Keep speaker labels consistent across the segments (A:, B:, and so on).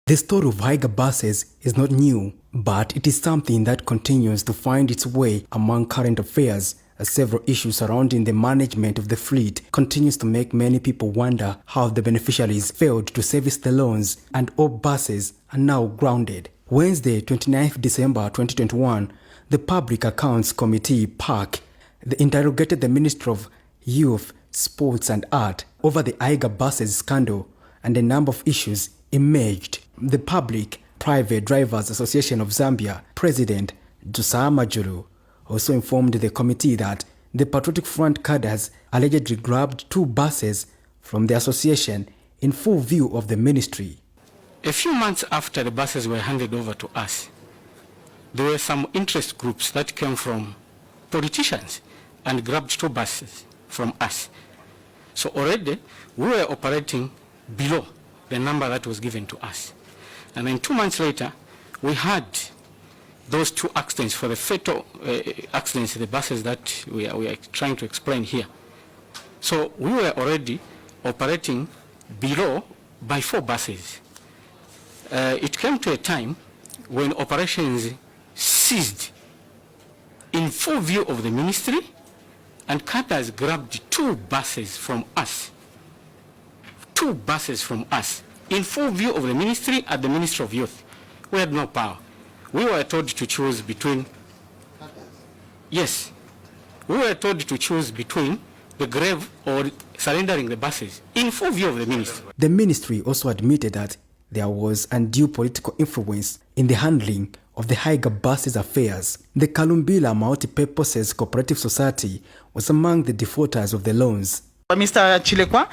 A: The story of Haiger buses is not new, but it is something that continues to find its way among current affairs, as several issues surrounding the management of the fleet continues to make many people wonder how the beneficiaries failed to service the loans and all buses are now grounded. Wednesday, 29th December 2021, the Public Accounts Committee, PAC, they interrogated the Minister of Youth, Sports and Art over the Haiger buses scandal, and a number of issues emerged. The Public Private Drivers Association of Zambia President Dusaha Majuru also informed the committee that the Patriotic Front cadres allegedly grabbed 2 buses from the association in full view of the ministry.
B: A few months after the buses were handed over to us, there were some interest groups that came from politicians and grabbed 2 buses from us. So already we were operating below the number that was given to us. And then 2 months later, we had those 2 accidents for the fatal accidents, the buses that we are trying to explain here. So we were already operating below by 4 buses. It came to a time when operations ceased in full view of the ministry, and cadres grabbed 2 buses from us. 2 buses from us in full view of the ministry at the Ministry of Youth. We had no power. We were told to choose between, yes, we were told to choose between the grave or surrendering the buses in full view of the ministry.
A: The ministry also admitted that there was undue political influence in the handling of the Haiger buses affairs. The Kalumbila Multi-Purposes Cooperative Society was among the defaulters of the loans.
C: Mr. Chilekwa,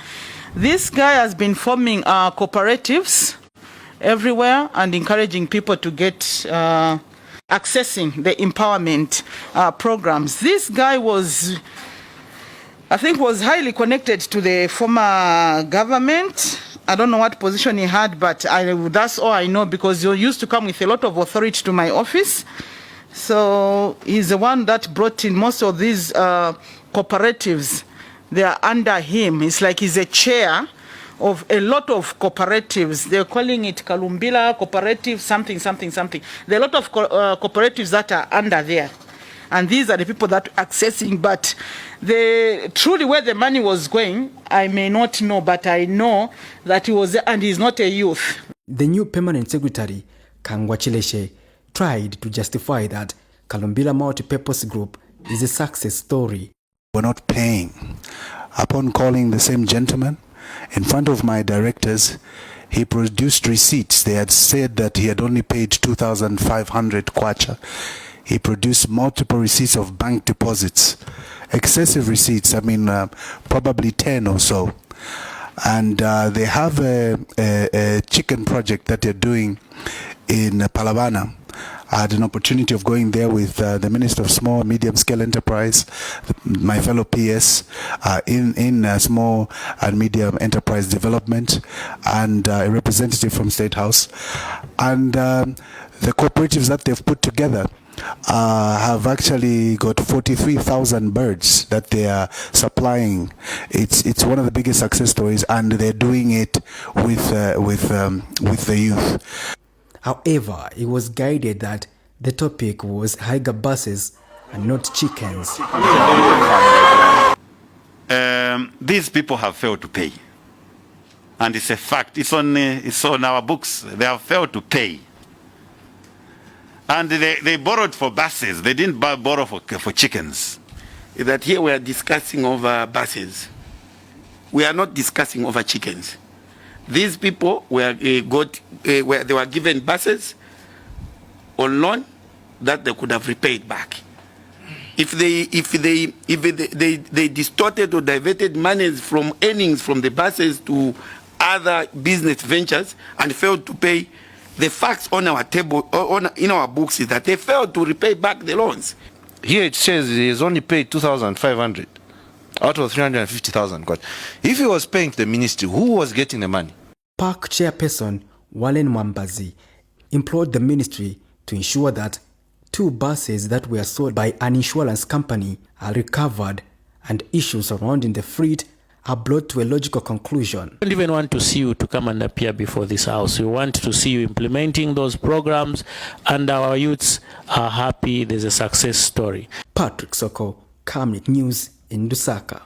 C: this guy has been forming cooperatives everywhere and encouraging people to get accessing the empowerment programs. This guy was, I think, was highly connected to the former government. I don't know what position he had, but that's all I know, because he used to come with a lot of authority to my office. So he's the one that brought in most of these cooperatives. They are under him. It's like he's a chair of a lot of cooperatives. They're calling it Kalumbila Cooperative, something. There are a lot of cooperatives that are under there. And these are the people that are accessing. But truly where the money was going, I may not know, but I know that he was there, and he's not a youth.
A: The new permanent secretary, Kangwa Chileshe, tried to justify that Kalumbila Multi-Purpose Group is a success story.
D: We're not paying. Upon calling the same gentleman in front of my directors, he produced receipts. They had said that he had only paid 2,500 kwacha. He produced multiple receipts of bank deposits, excessive receipts, probably 10 or so. And they have a chicken project that they're doing in Palabana. I had an opportunity of going there with the Minister of Small and Medium Scale Enterprise, my fellow PS in Small and Medium Enterprise Development, and a representative from State House. And the cooperatives that they've put together have actually got 43,000 birds that they are supplying. It's one of the biggest success stories, and they're doing it with the youth.
A: However, it was guided that the topic was Haiger buses and not chickens.
E: These people have failed to pay, and it's a fact. It's on our books. They have failed to pay, and they borrowed for buses. They didn't borrow for chickens.
F: That here we are discussing over buses. We are not discussing over chickens. These people were they were given buses on loan that they could have repaid back. If they distorted or diverted monies from earnings from the buses to other business ventures and failed to pay, the facts on our table, in our books, is that they failed to repay back the loans.
G: Here it says he has only paid 2,500 out of 350,000. If he was paying to the ministry, who was getting the money?
A: PAC chairperson Wallen Mwambazi implored the ministry to ensure that 2 buses that were sold by an insurance company are recovered and issues surrounding the fleet are brought to a logical conclusion.
H: We don't even want to see you to come and appear before this house. We want to see you implementing those programs, and our youths are happy. There's a success story.
A: Patrick Soko, Camnet News in Lusaka.